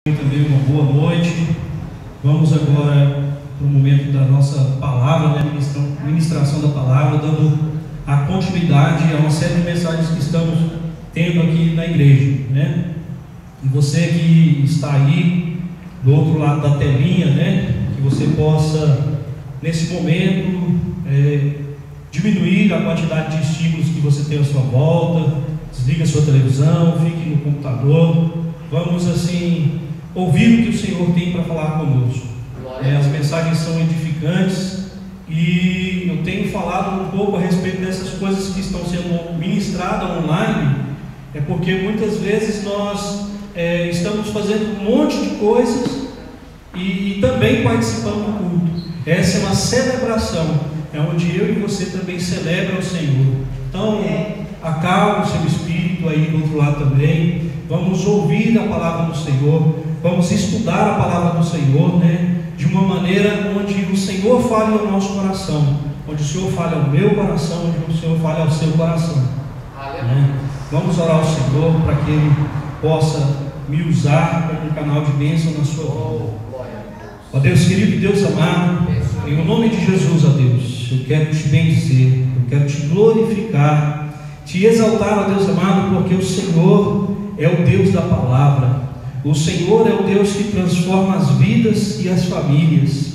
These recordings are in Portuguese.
Também uma boa noite. Vamos agora para o momento da nossa palavra, né? Ministração da palavra, dando a continuidade a uma série de mensagens que estamos tendo aqui na igreja, né? E você que está aí do outro lado da telinha, né? Que você possa nesse momento diminuir a quantidade de estímulos que você tem à sua volta. Desliga a sua televisão, fique no computador. Vamos assim ouvir o que o Senhor tem para falar conosco. As mensagens são edificantes e eu tenho falado um pouco a respeito dessas coisas que estão sendo ministradas online. É porque muitas vezes nós estamos fazendo um monte de coisas e também participando do culto. Essa é uma celebração, é onde eu e você também celebram o Senhor. Então acalme o seu espírito aí do outro lado também. Vamos ouvir a palavra do Senhor, vamos estudar a palavra do Senhor, né? De uma maneira onde o Senhor fale ao nosso coração, onde o Senhor fale ao meu coração, onde o Senhor fale ao seu coração, né? Vamos orar ao Senhor para que Ele possa me usar como um canal de bênção na sua vida. Ó Deus querido e Deus amado, em nome de Jesus, ó Deus, eu quero te bendizer, eu quero te glorificar, te exaltar, ó Deus amado, porque o Senhor é o Deus da palavra. O Senhor é o Deus que transforma as vidas e as famílias.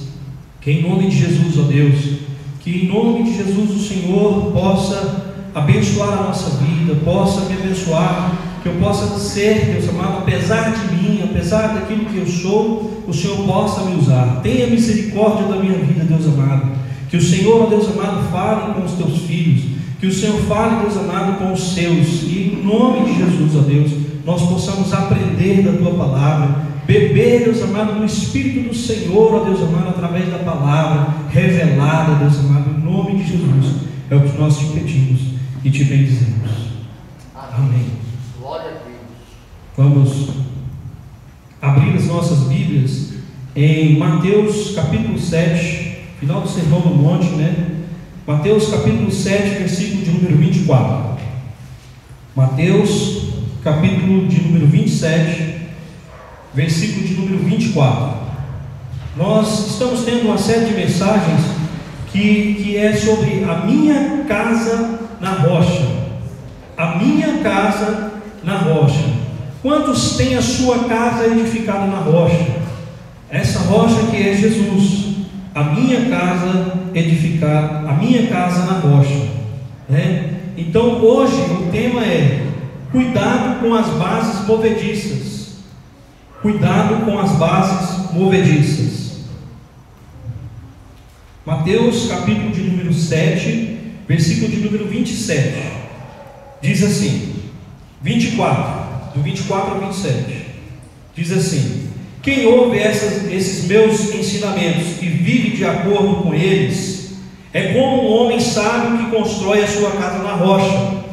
Que em nome de Jesus, ó Deus, que em nome de Jesus o Senhor possa abençoar a nossa vida, possa me abençoar, que eu possa ser, Deus amado, apesar de mim, apesar daquilo que eu sou, o Senhor possa me usar. Tenha misericórdia da minha vida, Deus amado. Que o Senhor, ó Deus amado, fale com os teus filhos, que o Senhor fale, Deus amado, com os seus, e em nome de Jesus, ó Deus, nós possamos aprender da Tua palavra, beber, Deus amado, no Espírito do Senhor, ó Deus amado, através da palavra revelada, Deus amado, em nome de Jesus. É o que nós te pedimos e te bendizemos. Amém. Glória a Deus. Vamos abrir as nossas Bíblias em Mateus capítulo 7, final do Sermão do Monte, né? Mateus capítulo 7, versículo de número 24. Mateus capítulo de número 27, versículo de número 24. Nós estamos tendo uma série de mensagens que é sobre a minha casa na rocha. A minha casa na rocha. Quantos têm a sua casa edificada na rocha? Essa rocha que é Jesus. A minha casa edificada, a minha casa na rocha, né? Então hoje o tema é cuidado com as bases movediças. Cuidado com as bases movediças. Mateus capítulo de número 7, versículo de número 27. Diz assim, 24, do 24 ao 27. Diz assim: quem ouve esses meus ensinamentos e vive de acordo com eles, é como um homem sábio que constrói a sua casa na rocha.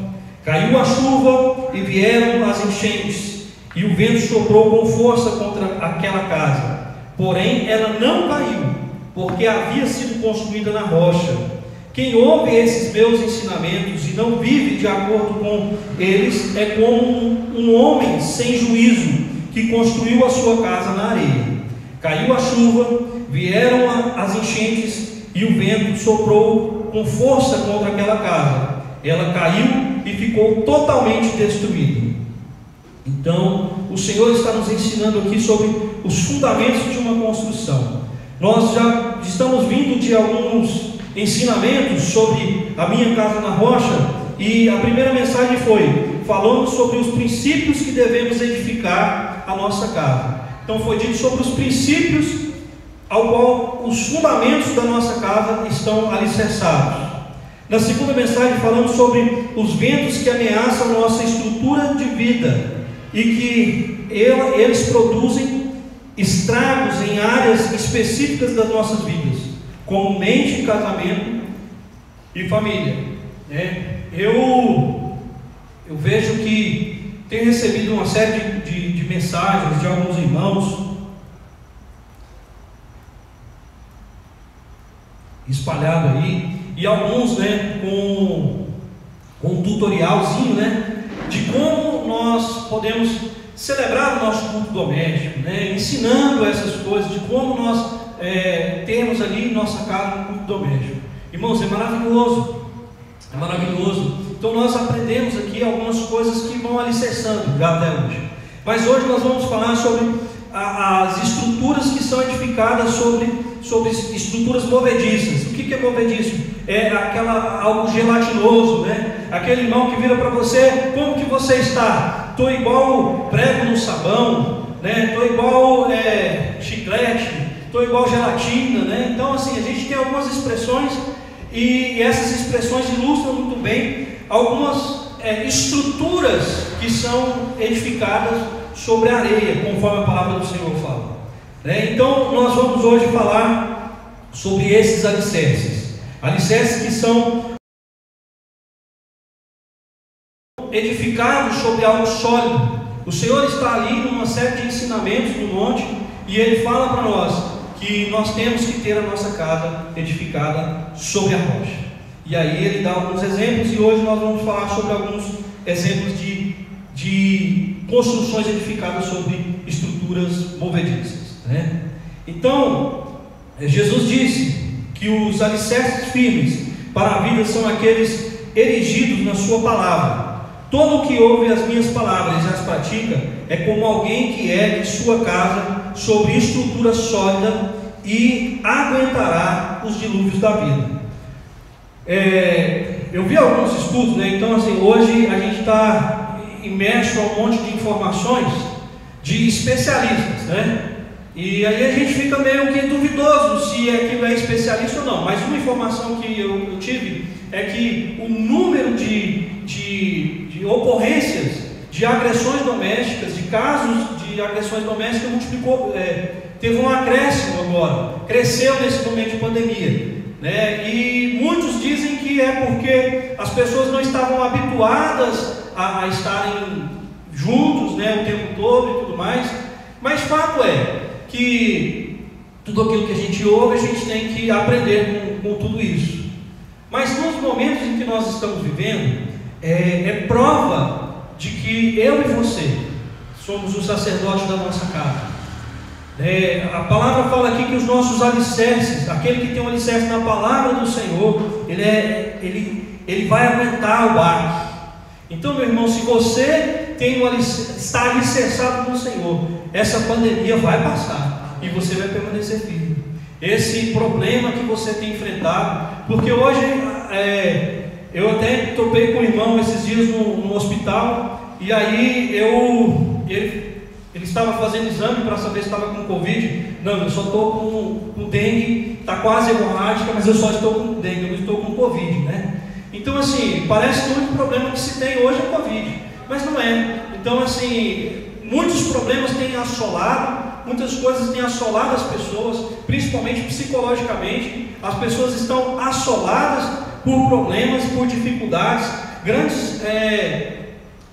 Caiu a chuva e vieram as enchentes, e o vento soprou com força contra aquela casa. Porém, ela não caiu, porque havia sido construída na rocha. Quem ouve esses meus ensinamentos e não vive de acordo com eles, é como um homem sem juízo, que construiu a sua casa na areia. Caiu a chuva, vieram as enchentes, e o vento soprou com força contra aquela casa. Ela caiu e ficou totalmente destruída. Então, o Senhor está nos ensinando aqui sobre os fundamentos de uma construção. Nós já estamos vindo de alguns ensinamentos sobre a minha casa na rocha, e a primeira mensagem foi falando sobre os princípios que devemos edificar a nossa casa. Então foi dito sobre os princípios ao qual os fundamentos da nossa casa estão alicerçados. Na segunda mensagem falamos sobre os ventos que ameaçam a nossa estrutura de vida e que eles produzem estragos em áreas específicas das nossas vidas, como mente, casamento e família, né? Eu vejo que tenho recebido uma série de mensagens de alguns irmãos espalhado aí, e alguns, né, com um tutorialzinho, né, de como nós podemos celebrar o nosso culto doméstico, né? Ensinando essas coisas de como nós temos ali em nossa casa um culto doméstico. Irmãos, é maravilhoso, é maravilhoso. Então nós aprendemos aqui algumas coisas que vão alicerçando já até hoje. Mas hoje nós vamos falar sobre as estruturas que são edificadas sobre estruturas movediças. O que é movediço? É algo gelatinoso, né? Aquele irmão que vira para você: como que você está? Estou igual prego no sabão, né? Estou igual chiclete, estou igual gelatina, né? Então assim, a gente tem algumas expressões, e essas expressões ilustram muito bem algumas estruturas que são edificadas sobre a areia, conforme a palavra do Senhor fala, né? Então nós vamos hoje falar sobre esses alicerces que são edificados sobre algo sólido. O Senhor está ali numa série de ensinamentos no monte, e Ele fala para nós que nós temos que ter a nossa casa edificada sobre a rocha. E aí Ele dá alguns exemplos, e hoje nós vamos falar sobre alguns exemplos de construções edificadas sobre estruturas movediças, né? Então, Jesus disse que os alicerces firmes para a vida são aqueles erigidos na sua palavra. Todo o que ouve as minhas palavras e as pratica é como alguém que ergue sua casa sobre estrutura sólida e aguentará os dilúvios da vida. Eu vi alguns estudos, né? Então assim, hoje a gente está imerso a um monte de informações de especialistas, né? E aí a gente fica meio que duvidoso se aquilo é especialista ou não. Mas uma informação que eu tive é que o número de ocorrências de agressões domésticas, de casos de agressões domésticas multiplicou, teve um acréscimo agora, cresceu nesse momento de pandemia, né? E muitos dizem que é porque as pessoas não estavam habituadas a estarem juntos, né, o tempo todo e tudo mais. Mas fato é que tudo aquilo que a gente ouve, a gente tem que aprender com tudo isso. Mas nos momentos em que nós estamos vivendo, é prova de que eu e você somos os sacerdotes da nossa casa. A palavra fala aqui que os nossos alicerces, aquele que tem um alicerce na palavra do Senhor, ele vai aguentar o baque. Então, meu irmão, se você está alicerçado no Senhor, essa pandemia vai passar e você vai permanecer firme. Esse problema que você tem enfrentado, porque hoje eu até topei com o irmão esses dias no hospital, e aí ele estava fazendo exame para saber se estava com Covid. Não, eu só estou com dengue, está quase hemorrágica, mas eu só estou com dengue, eu não estou com Covid, né? Então assim, parece que o único problema que se tem hoje é Covid, mas não é. Então assim, muitos problemas têm assolado, muitas coisas têm assolado as pessoas, principalmente psicologicamente. As pessoas estão assoladas por problemas, por dificuldades, grandes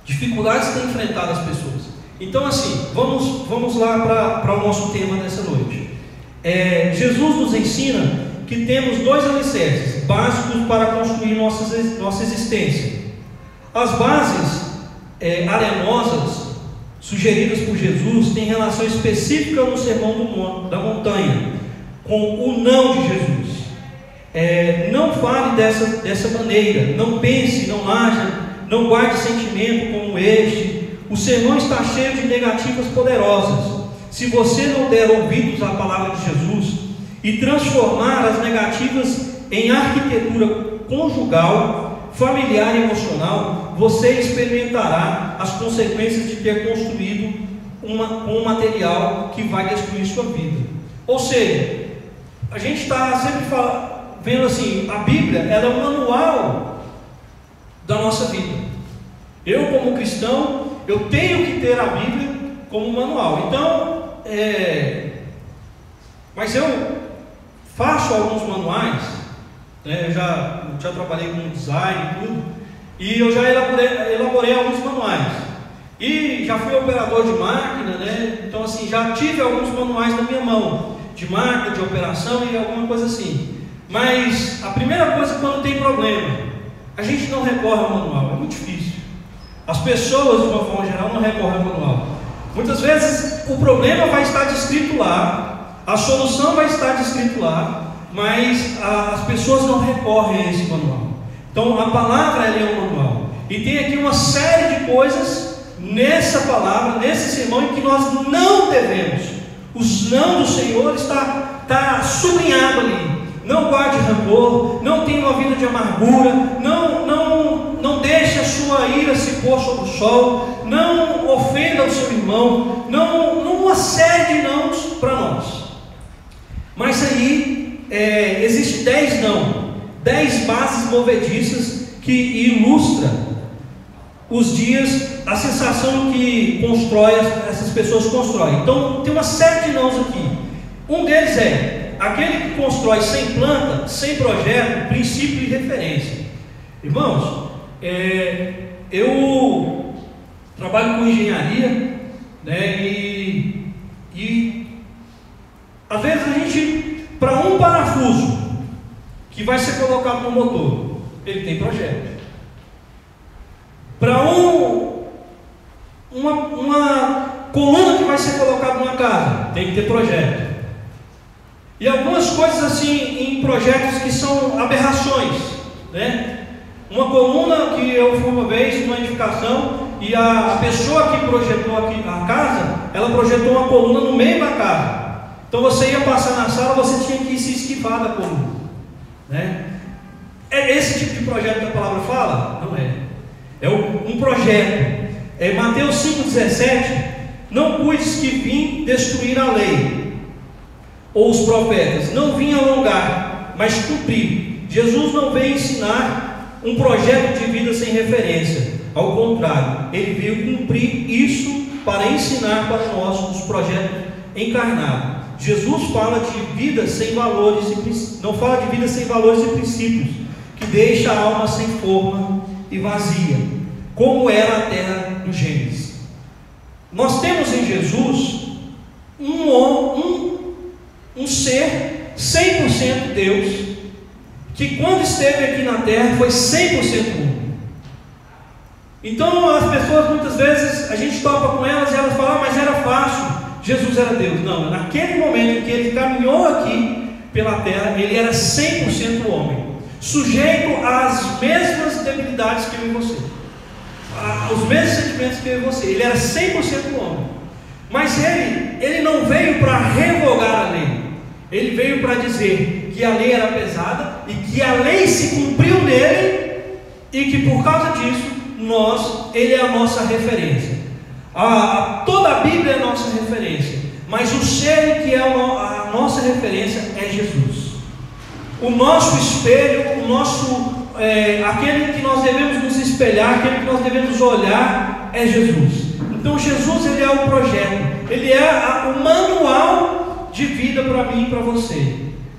dificuldades têm enfrentado as pessoas. Então assim, vamos lá para o nosso tema dessa noite. Jesus nos ensina que temos dois alicerces básicos para construir nossa existência. As bases arenosas sugeridas por Jesus têm relação específica no sermão da montanha com o não de Jesus. Não fale dessa maneira, não pense, não haja, não guarde sentimento como este. O sermão está cheio de negativas poderosas. Se você não der ouvidos à palavra de Jesus e transformar as negativas em arquitetura conjugal, familiar e emocional, você experimentará as consequências de ter construído um material que vai destruir sua vida. Ou seja, a gente está sempre vendo assim, a Bíblia ela é um manual da nossa vida. Eu, como cristão, eu tenho que ter a Bíblia como manual. Então, mas eu faço alguns manuais, né? Eu já trabalhei com design e tudo, e eu já elaborei alguns manuais. E já fui operador de máquina, né? Então assim, já tive alguns manuais na minha mão, de máquina, de operação e alguma coisa assim. Mas a primeira coisa, quando tem problema, a gente não recorre ao manual, é muito difícil. As pessoas, de uma forma geral, não recorrem ao manual. Muitas vezes o problema vai estar descrito lá, a solução vai estar descrito lá, mas as pessoas não recorrem a esse manual. Então a palavra ela é um manual, e tem aqui uma série de coisas nessa palavra, nesse sermão, em que nós não devemos. Os não do Senhor está sublinhado ali. Não guarde rancor, não tenha uma vida de amargura, não deixe a sua ira se pôr sobre o sol, não ofenda o seu irmão, não uma série de nãos para nós. Mas aí existe 10 não, 10 bases movediças que ilustra os dias, a sensação que essas pessoas constroem. Então tem uma série de nãos aqui. Um deles é aquele que constrói sem planta, sem projeto, princípio e referência. Irmãos, eu trabalho com engenharia, né, e às vezes a gente, para um parafuso que vai ser colocado no motor, ele tem projeto. Para uma coluna que vai ser colocada numa casa, tem que ter projeto. E algumas coisas assim em projetos que são aberrações, né? Uma coluna que eu fui uma vez numa edificação, e a pessoa que projetou aqui a casa, ela projetou uma coluna no meio da casa. Então você ia passar na sala, você tinha que se esquivar da coluna, né? É esse tipo de projeto que a palavra fala? Não é. É um projeto. Mateus 5,17: não cuides que vim destruir a lei ou os profetas, não vim alongar, mas cumprir. Jesus não veio ensinar um projeto de vida sem referência, ao contrário, ele veio cumprir isso para ensinar para nós os projetos encarnados. Jesus fala de vida sem valores, não fala de vida sem valores e princípios, que deixa a alma sem forma e vazia, como era a terra do Gênesis. Nós temos em Jesus um ser 100% Deus, que quando esteve aqui na terra foi 100% humano. Então as pessoas muitas vezes, a gente topa com elas e elas falam: mas era fácil, Jesus era Deus. Não, naquele momento em que ele caminhou aqui pela terra, ele era 100% homem, sujeito às mesmas debilidades que eu e você, os mesmos sentimentos que eu e você. Ele era 100% homem, mas ele não veio para revogar a lei, ele veio para dizer que a lei era pesada e que a lei se cumpriu nele, e que por causa disso ele é a nossa referência. Toda a Bíblia é a nossa referência, mas o ser que é a nossa referência é Jesus. O nosso espelho, aquele que nós devemos nos espelhar, aquele que nós devemos olhar é Jesus. Então Jesus, ele é o projeto, ele é o manual de vida para mim e para você.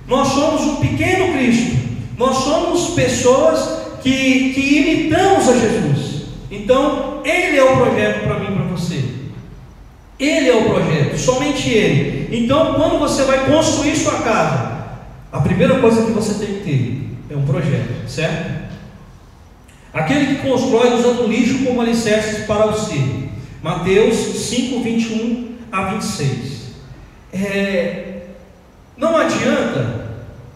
Nós somos um pequeno Cristo, nós somos pessoas que imitamos a Jesus. Então ele é o projeto para mim e para você. Ele é o projeto, somente ele. Então quando você vai construir sua casa, a primeira coisa que você tem que ter é um projeto, certo? Aquele que constrói usando lixo como alicerces para o ser. Mateus 5, 21 a 26. Não adianta,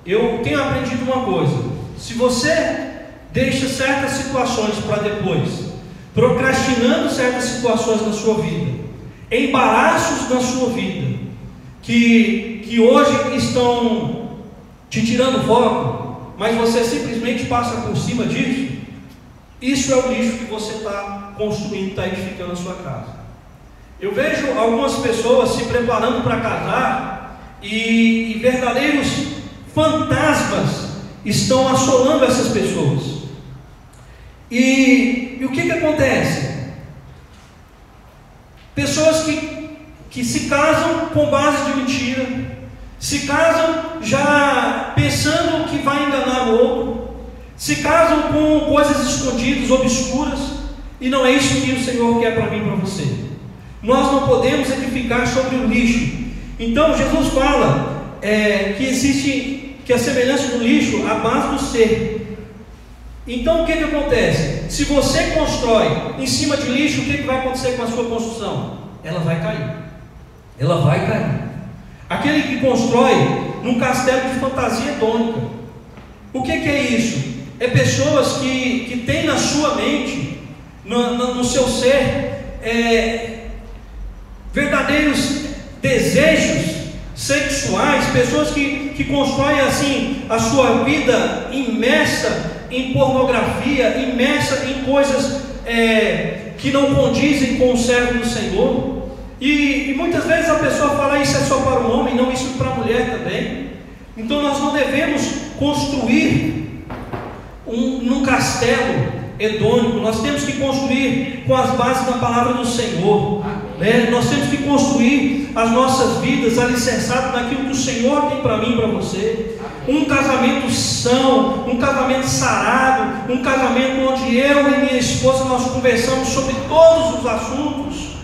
eu tenho aprendido uma coisa: se você deixa certas situações para depois, procrastinando certas situações na sua vida, embaraços na sua vida, que hoje estão te tirando foco, mas você simplesmente passa por cima disso, isso é o lixo que você está construindo, está edificando a sua casa. Eu vejo algumas pessoas se preparando para casar, e verdadeiros fantasmas estão assolando essas pessoas. E o que acontece? Pessoas que se casam com base de mentira, se casam já pensando que vai enganar o outro, se casam com coisas escondidas, obscuras, e não é isso que o Senhor quer para mim e para você. Nós não podemos edificar sobre o lixo. Então Jesus fala que a semelhança do lixo, a base do ser. Então o que acontece? Se você constrói em cima de lixo, o que vai acontecer com a sua construção? ela vai cair. Ela vai cair. Aquele que constrói num castelo de fantasia hedônica. O que é isso? É pessoas que têm na sua mente, no seu ser, verdadeiros desejos sexuais, pessoas que constroem assim a sua vida imersa em pornografia, imersa em coisas que não condizem com o servo do Senhor. E muitas vezes a pessoa fala: isso é só para o homem, não, isso é para a mulher também. Então nós não devemos construir num castelo hedônico. Nós temos que construir com as bases da palavra do Senhor, né? Nós temos que construir as nossas vidas alicerçadas naquilo que o Senhor tem para mim e para você. Um casamento são, um casamento sarado, um casamento onde eu e minha esposa nós conversamos sobre todos os assuntos,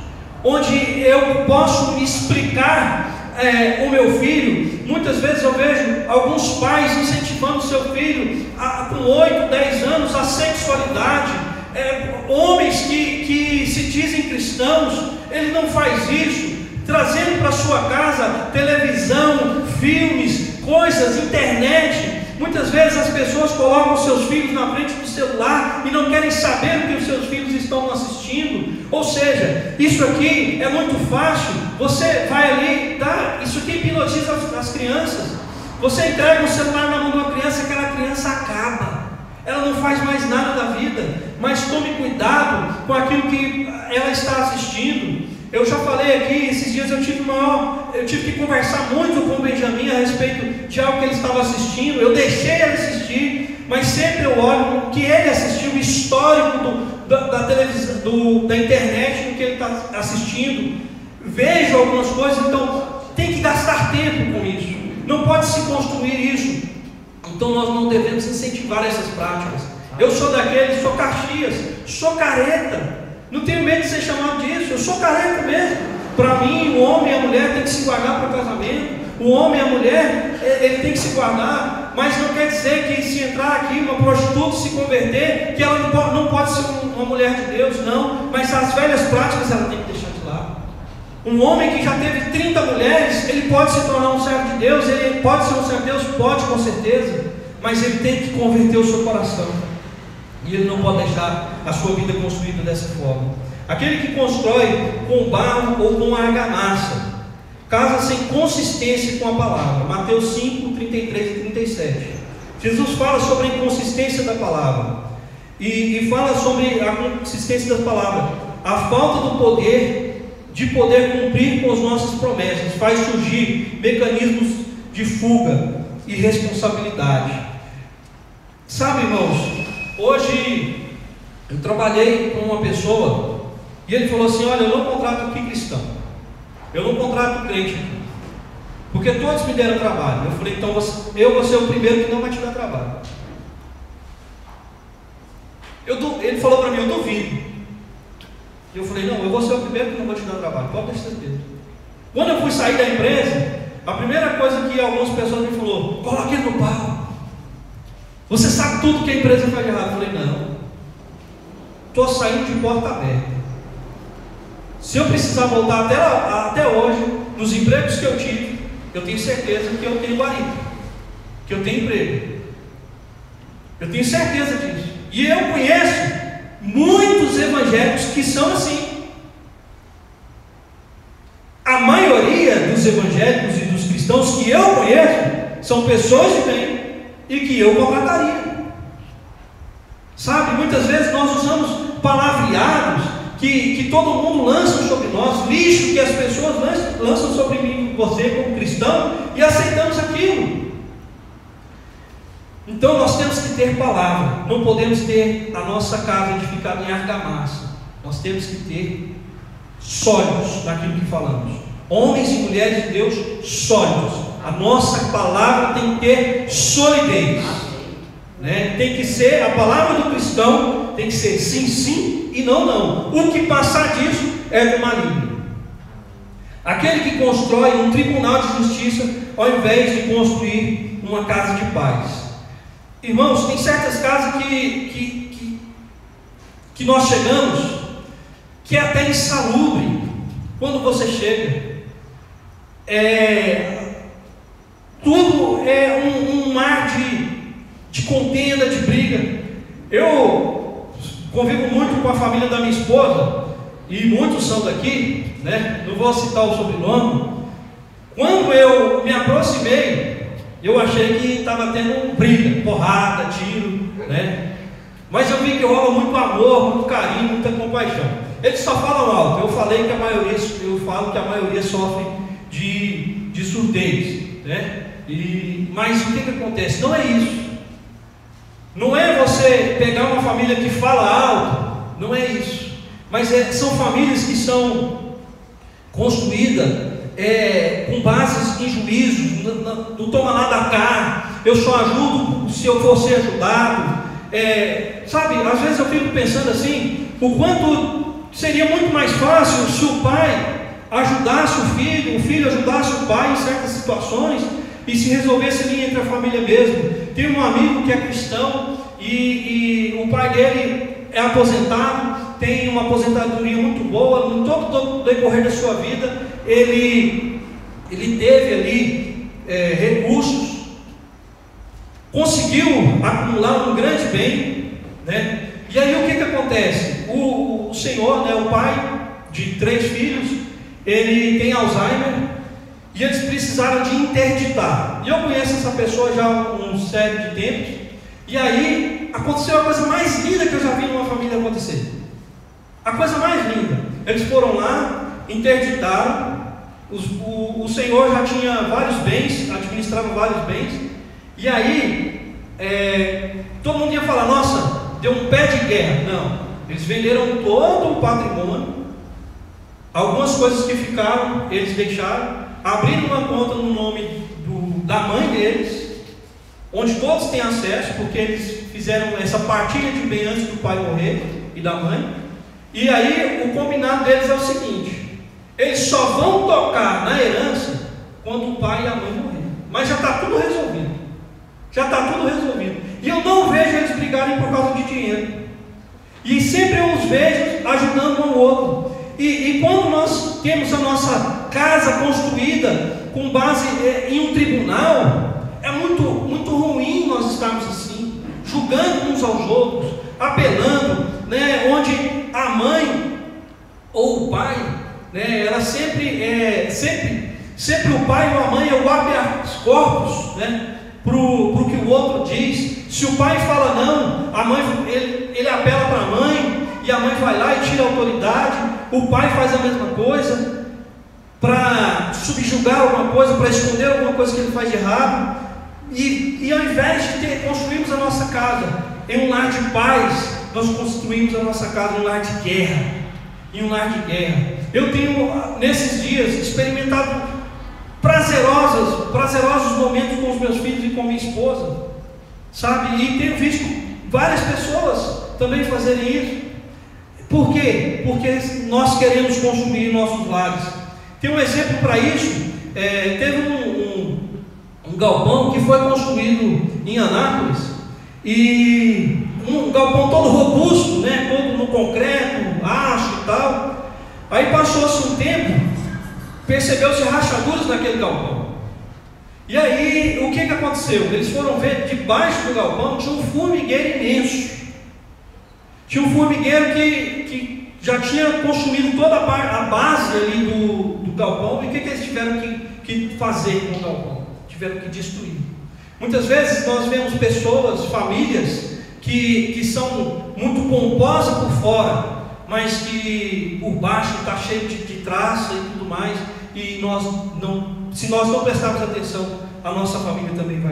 onde eu posso explicar o meu filho. Muitas vezes eu vejo alguns pais incentivando o seu filho com 8, 10 anos a sexualidade. Homens que se dizem cristãos, ele não faz isso, trazendo para sua casa televisão, filmes, coisas, internet. Muitas vezes as pessoas colocam seus filhos na frente do celular e não querem saber o que os seus filhos estão assistindo. Ou seja, isso aqui é muito fácil. Você vai ali, isso aqui hipnotiza as crianças. Você entrega o celular na mão de uma criança, aquela criança acaba, ela não faz mais nada da vida. Mas tome cuidado com aquilo que ela está assistindo. Eu já falei aqui, esses dias eu tive que conversar muito com o Benjamin a respeito de algo que ele estava assistindo. Eu deixei ele assistir, mas sempre eu olho o que ele assistiu, o histórico da televisão, da internet, no que ele está assistindo. Vejo algumas coisas, então tem que gastar tempo com isso. Não pode se construir isso. Então nós não devemos incentivar essas práticas. Eu sou daqueles, sou Caxias, sou careta. Não tenho medo de ser chamado disso, eu sou careta mesmo. Para mim, o homem e a mulher tem que se guardar para o casamento. O homem e a mulher, ele tem que se guardar. Mas não quer dizer que se entrar aqui uma prostituta se converter, que ela não pode ser uma mulher de Deus, não. Mas as velhas práticas ela tem que deixar de lado. Um homem que já teve 30 mulheres, ele pode se tornar um servo de Deus, ele pode ser um servo de Deus, pode, com certeza. Mas ele tem que converter o seu coração. E ele não pode deixar a sua vida construída dessa forma. Aquele que constrói com barro ou com argamassa, casa sem consistência com a palavra. Mateus 5, 33 e 37. Jesus fala sobre a inconsistência da palavra. E fala sobre a consistência da palavra. A falta do poder, de poder cumprir com as nossas promessas, faz surgir mecanismos de fuga e responsabilidade. Sabe, irmãos, hoje eu trabalhei com uma pessoa e ele falou assim: olha, eu não contrato aqui cristão, eu não contrato crente aqui, porque todos me deram trabalho. Eu falei: então eu vou ser o primeiro que não vai te dar trabalho. Ele falou para mim: eu duvido. Eu falei: não, eu vou ser o primeiro que não vou te dar trabalho, pode ter certeza. Quando eu fui sair da empresa, a primeira coisa que algumas pessoas me falaram: coloque ele no pau, você sabe tudo que a empresa faz de errado. Eu falei: não, estou saindo de porta aberta. Se eu precisar voltar até hoje, nos empregos que eu tive, eu tenho certeza que eu tenho guarida, que eu tenho emprego. Eu tenho certeza disso. E eu conheço muitos evangélicos que são assim. A maioria dos evangélicos e dos cristãos que eu conheço são pessoas de bem e que eu contrataria. Sabe, muitas vezes nós usamos palavreados que todo mundo lança sobre nós, lixo que as pessoas lançam sobre mim, você como cristão, e aceitamos aquilo. Então nós temos que ter palavra, não podemos ter a nossa casa edificada em argamassa. Nós temos que ter sólidos naquilo que falamos, homens e mulheres de Deus sólidos. A nossa palavra tem que ter solidez, né? Tem que ser, a palavra do cristão tem que ser sim, sim e não, não. O que passar disso é do maligno. Aquele que constrói um tribunal de justiça ao invés de construir uma casa de paz. Irmãos, tem certas casas que nós chegamos que é até insalubre, quando você chega. Tudo é um mar de contenda, de briga. Eu convivo muito com a família da minha esposa, e muitos são daqui, né? Não vou citar o sobrenome. Quando eu me aproximei, eu achei que estava tendo briga, porrada, tiro, né? Mas eu vi que rola muito amor, muito carinho, muita compaixão. Eles só falam alto. Eu falo que a maioria sofre de surdez, né? Mas o que acontece? Não é isso. Não é você pegar uma família que fala alto, não é isso. Mas são famílias que são construídas com bases em juízo, não toma nada cá, eu só ajudo se eu for ser ajudado. Sabe, às vezes eu fico pensando assim, o quanto seria muito mais fácil se o pai ajudasse o filho ajudasse o pai em certas situações, e se resolvesse ali entre a família mesmo. Tem um amigo que é cristão, e o pai dele é aposentado, tem uma aposentadoria muito boa. No todo o decorrer da sua vida, ele teve ali recursos, conseguiu acumular um grande bem, né? E aí o que acontece? O senhor, né, o pai de 3 filhos, ele tem Alzheimer, e eles precisaram de interditar. E eu conheço essa pessoa já há um série de tempos. E aí aconteceu a coisa mais linda que eu já vi numa família acontecer. A coisa mais linda. Eles foram lá, interditaram. O senhor já tinha vários bens, administrava vários bens. E aí todo mundo ia falar: nossa, deu um pé de guerra. Não, eles venderam todo o patrimônio. Algumas coisas que ficaram, eles deixaram, abriram uma conta no nome da mãe deles, onde todos têm acesso, porque eles fizeram essa partilha de bem antes do pai morrer e da mãe. E aí o combinado deles é o seguinte: eles só vão tocar na herança quando o pai e a mãe morrer. Mas já está tudo resolvido. Já está tudo resolvido. E eu não vejo eles brigarem por causa de dinheiro. E sempre eu os vejo ajudando um ao outro. E quando nós temos a nossa casa construída com base em um tribunal, é muito, muito ruim nós estarmos assim, julgando uns aos outros, apelando, né? Onde a mãe ou o pai, né? Ela sempre o pai ou a mãe é o habeas corpus, né? Pro que o outro diz. Se o pai fala não, a mãe, ele apela para a mãe, e a mãe vai lá e tira a autoridade. O pai faz a mesma coisa para subjugar alguma coisa, para esconder alguma coisa que ele faz de errado. E ao invés de construirmos a nossa casa em um lar de paz, nós construímos a nossa casa em um lar de guerra. Em um lar de guerra. Eu tenho nesses dias experimentado prazerosos momentos com os meus filhos e com minha esposa, sabe? E tenho visto várias pessoas também fazerem isso. Por quê? Porque nós queremos construir nossos lares. Tem um exemplo para isso. Teve um galpão que foi construído em Anápolis, e um galpão todo robusto, né? Todo no concreto, aço e tal. Aí passou-se um tempo, percebeu-se rachaduras naquele galpão. E aí o que aconteceu? Eles foram ver, debaixo do galpão tinha um formigueiro imenso. Tinha um formigueiro que já tinha consumido toda a base ali do galpão. E o que eles tiveram que fazer com o galpão? Tiveram que destruir. Muitas vezes nós vemos pessoas, famílias, que são muito pomposas por fora, mas que por baixo está cheio de traça e tudo mais. E se nós não prestarmos atenção, a nossa família também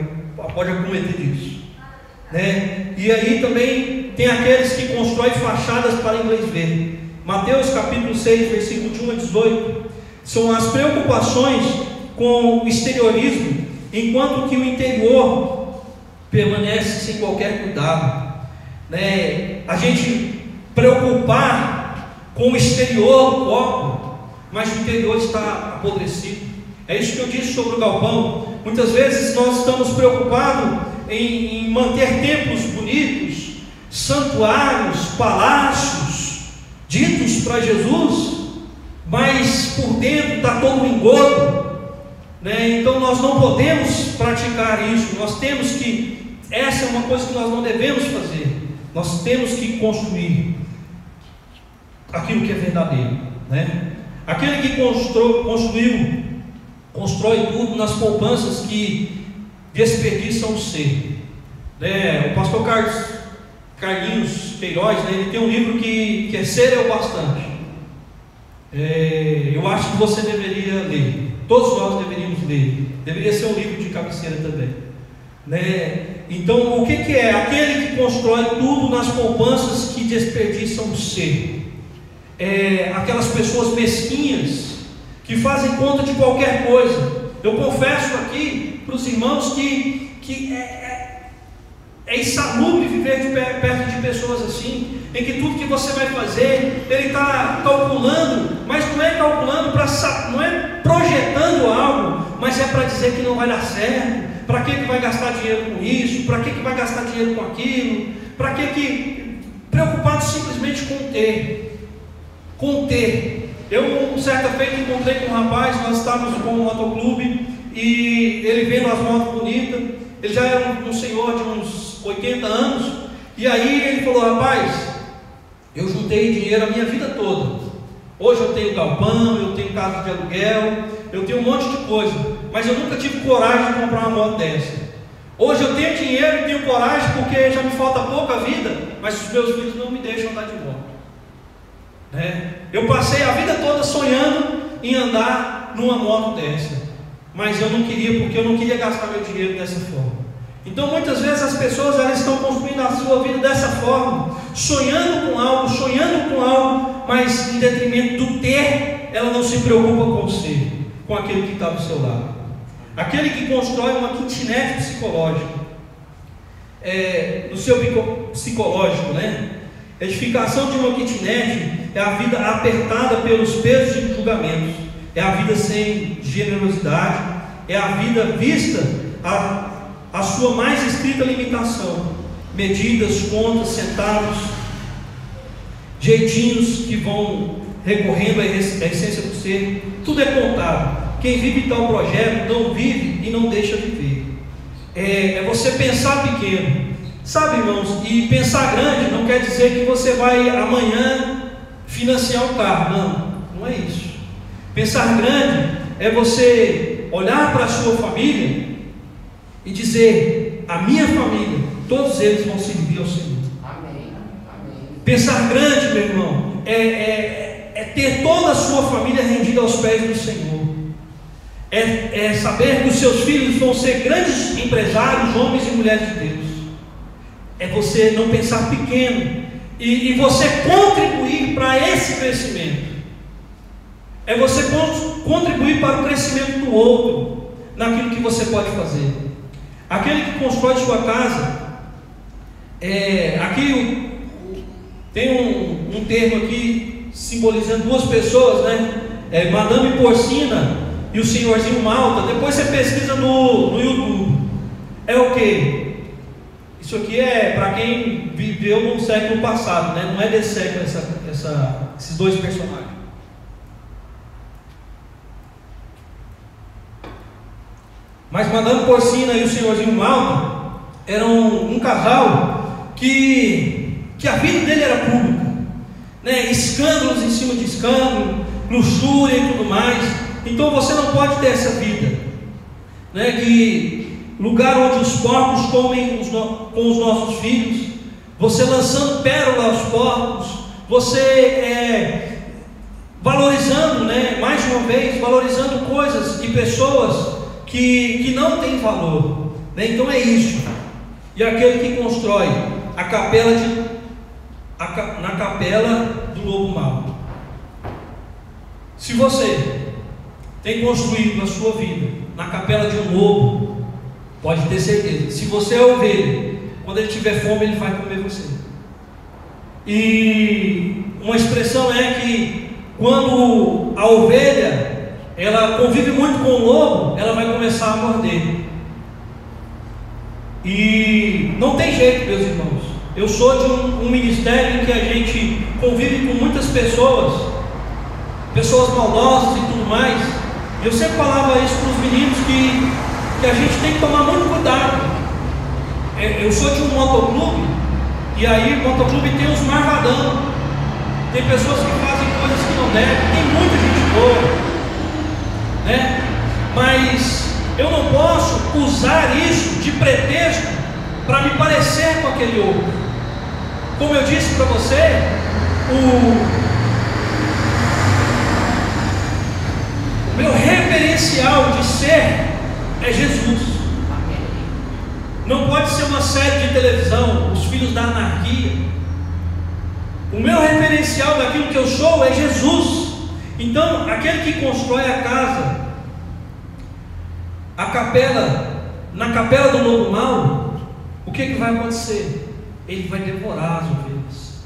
pode acometer isso, né? E aí também tem aqueles que constroem fachadas para inglês ver. Mateus capítulo 6, versículo de 1 a 18, são as preocupações com o exteriorismo, enquanto que o interior permanece sem qualquer cuidado, né? A gente preocupar com o exterior do copo, mas o interior está apodrecido. É isso que eu disse sobre o galpão. Muitas vezes nós estamos preocupados em manter templos bonitos, santuários, palácios, ditos para Jesus, mas por dentro está todo um engodo, né? Então nós não podemos praticar isso. Nós temos que, essa é uma coisa que nós não devemos fazer. Nós temos que construir aquilo que é verdadeiro, né? Aquele que constrói tudo nas poupanças que desperdiçam o ser, né? O pastor Carlinhos Queiroz, né, ele tem um livro que é Ser é o Bastante. Eu acho que você deveria ler, todos nós deveríamos ler, deveria ser um livro de cabeceira também, né? Então o que é? Aquele que constrói tudo nas poupanças que desperdiçam o ser. Aquelas pessoas mesquinhas que fazem conta de qualquer coisa. Eu confesso aqui para os irmãos que é insalubre viver perto de pessoas assim, em que tudo que você vai fazer, ele está calculando, mas não é calculando não é projetando algo, mas é para dizer que não vai dar certo. Para que vai gastar dinheiro com isso? Para que vai gastar dinheiro com aquilo? Para que preocupado simplesmente com ter. Eu, certa feita, encontrei com um rapaz, nós estávamos com um motoclube, e ele vendo as motos bonitas, ele já era um senhor de uns 80 anos, e aí ele falou: rapaz, eu juntei dinheiro a minha vida toda, hoje eu tenho galpão, eu tenho casa de aluguel, eu tenho um monte de coisa, mas eu nunca tive coragem de comprar uma moto dessa. Hoje eu tenho dinheiro e tenho coragem porque já me falta pouca vida, mas os meus filhos não me deixam andar de moto, né? Eu passei a vida toda sonhando em andar numa moto dessa, mas eu não queria, porque eu não queria gastar meu dinheiro dessa forma. Então muitas vezes as pessoas, elas estão construindo a sua vida dessa forma, sonhando com algo, mas em detrimento do ter, ela não se preocupa com o ser, com aquele que está do seu lado. Aquele que constrói uma kitnet psicológica, no seu psicológico, né? Edificação de uma kitnet é a vida apertada pelos pesos e julgamentos, é a vida sem generosidade, é a vida vista a sua mais estrita limitação, medidas, contas, centavos, jeitinhos que vão recorrendo à essência do ser, tudo é contado. Quem vive tal projeto não vive e não deixa viver. É você pensar pequeno, sabe, irmãos? E pensar grande não quer dizer que você vai amanhã financiar um carro, não é isso. Pensar grande é você olhar para a sua família e dizer: a minha família, todos eles vão servir ao Senhor. Amém. Amém. Pensar grande, meu irmão, é ter toda a sua família rendida aos pés do Senhor. É saber que os seus filhos vão ser grandes empresários, homens e mulheres de Deus. É você não pensar pequeno e você contribuir para esse crescimento. É você contribuir para o crescimento do outro, naquilo que você pode fazer. Aquele que constrói sua casa, aqui tem um termo aqui simbolizando duas pessoas, né? Madame Porcina e o senhorzinho Malta. Depois você pesquisa no YouTube. É o que? Isso aqui é para quem viveu no século passado, né? Não é desse século esses dois personagens. Mas Madame Porcina e o senhorzinho Malta eram um casal que a vida dele era pública, né? Escândalos em cima de escândalo, luxúria e tudo mais. Então você não pode ter essa vida, né? Que lugar onde os porcos comem com os nossos filhos, você lançando pérola aos porcos, você valorizando, né? Mais uma vez, valorizando coisas e pessoas que não tem valor, né? Então é isso. E aquele que constrói na capela do lobo mau. Se você tem construído a sua vida na capela de um lobo, pode ter certeza, se você é ovelha, quando ele tiver fome, ele vai comer você. E uma expressão é que quando a ovelha ela convive muito com o lobo, ela vai começar a morder. E não tem jeito, meus irmãos. Eu sou de um ministério em que a gente convive com muitas pessoas pessoas maldosas e tudo mais. Eu sempre falava isso para os meninos que a gente tem que tomar muito cuidado. Eu sou de um motoclube, e aí o motoclube tem os marvadão, tem pessoas que fazem coisas que não devem, tem muita gente boa, né? Mas eu não posso usar isso de pretexto para me parecer com aquele outro. Como eu disse para você, o meu referencial de ser é Jesus. Não pode ser uma série de televisão, Os Filhos da Anarquia. O meu referencial daquilo que eu sou é Jesus. Então, aquele que constrói a casa, na capela do lobo mau, o que vai acontecer? Ele vai devorar as ovelhas,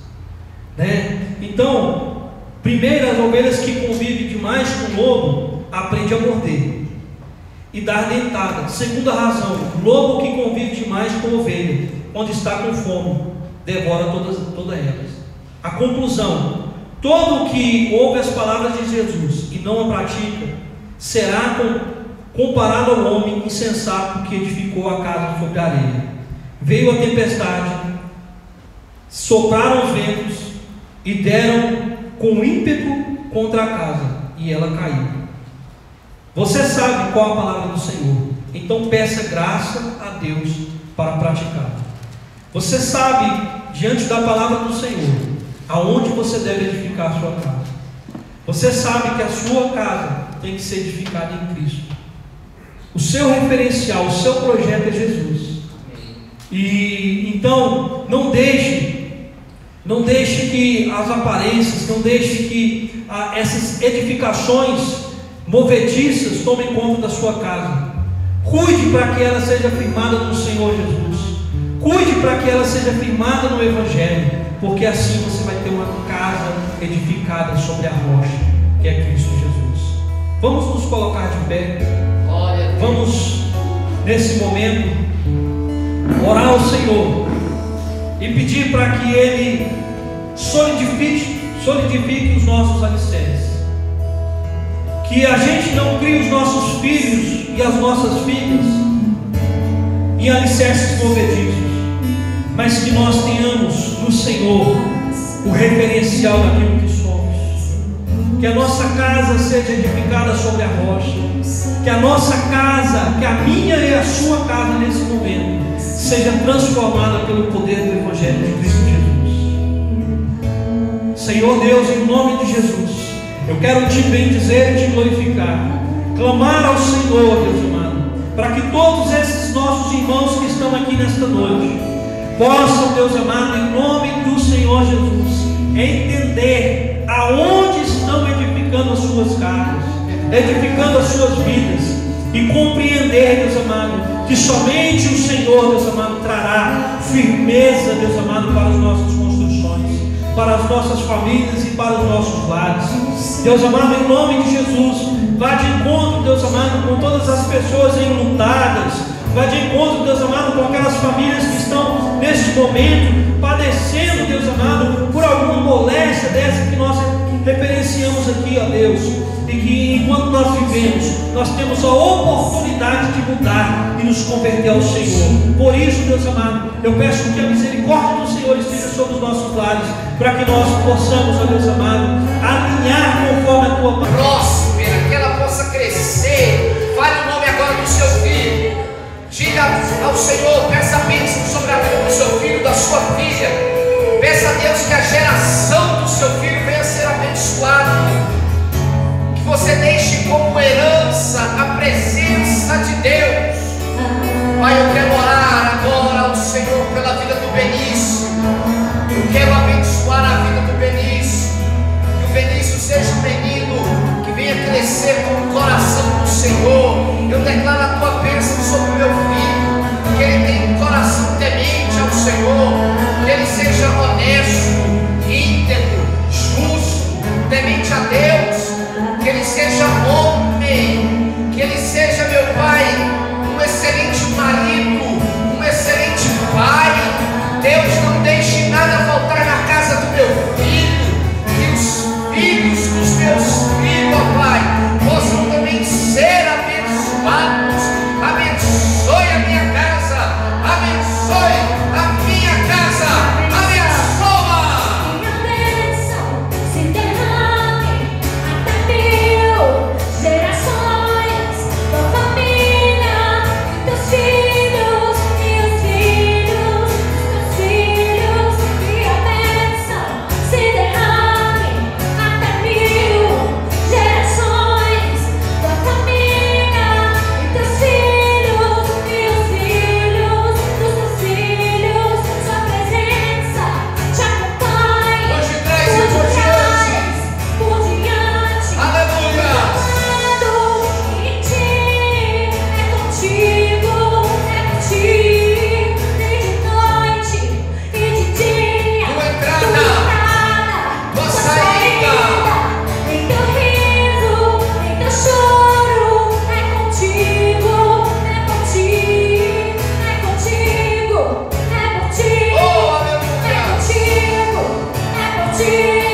né? Então, primeiro, as ovelhas que convivem demais com o lobo aprendem a morder e dar dentada. Segunda razão, lobo que convive demais com ovelha, onde está com fome, devora todas elas. A conclusão: todo que ouve as palavras de Jesus e não a pratica, será comparado ao homem insensato que edificou a casa sobre a areia. Veio a tempestade, sopraram os ventos e deram com ímpeto contra a casa, e ela caiu. Você sabe qual a palavra do Senhor, então peça graça a Deus para praticar. Você sabe, diante da palavra do Senhor, aonde você deve edificar a sua casa. Você sabe que a sua casa tem que ser edificada em Cristo. O seu referencial, o seu projeto é Jesus. E então não deixe que as aparências, não deixe que essas edificações movediças tomem conta da sua casa. Cuide para que ela seja firmada no Senhor Jesus. Cuide para que ela seja firmada no Evangelho, porque assim você vai ter uma casa edificada sobre a rocha, que é Cristo Jesus. Vamos nos colocar de pé. Vamos, nesse momento, orar ao Senhor e pedir para que Ele solidifique os nossos alicerces. Que a gente não crie os nossos filhos e as nossas filhas em alicerces movediços, mas que nós tenhamos no Senhor o referencial daquilo que somos. Que a nossa casa seja edificada sobre a rocha. Que a nossa casa, que a minha e a sua casa nesse momento, seja transformada pelo poder do Evangelho de Cristo Jesus. Senhor Deus, em nome de Jesus, eu quero te bendizer e te glorificar, clamar ao Senhor, Deus amado, para que todos esses nossos irmãos que estão aqui nesta noite possam, Deus amado, em nome do Senhor Jesus, entender aonde estão edificando as suas casas, edificando as suas vidas, e compreender, Deus amado, que somente o Senhor, Deus amado, trará firmeza, Deus amado, para as nossas construções, para as nossas famílias e para os nossos lares. Deus amado, em nome de Jesus, vá de encontro, Deus amado, com todas as pessoas enlutadas, vá de encontro, Deus amado, com aquelas famílias que estão neste momento padecendo, Deus amado, por alguma moléstia dessa que nós referenciamos aqui, ó Deus, e que enquanto nós vivemos, nós temos a oportunidade de mudar e nos converter ao Senhor. Por isso, Deus amado, eu peço que a misericórdia do Senhor esteja sobre os nossos lares, para que nós possamos, ó Deus amado, alinhar conforme a tua palavra. Próspera, que ela possa crescer. Fale o nome agora do seu filho. Diga ao Senhor, peça a bênção sobre a vida do seu filho, da sua filha. Peça a Deus que a geração do seu filho venha a ser abençoada. Que você deixe como herança a presença de Deus. Pai, eu quero orar agora ao Senhor pela vida do Benício. Eu quero abençoar a vida do Benício. Que o Benício seja um menino que venha crescer com o coração do Senhor. Eu declaro a tua bênção sobre o meu filho. Que ele tenha um coração temente ao Senhor. Que ele seja honesto, íntegro, justo, temente a Deus. Que ele seja homem. Que ele seja, meu Pai, um excelente marido, um excelente pai. Deus, não deixe nada faltar na casa do meu filho. Que os filhos dos meus ti.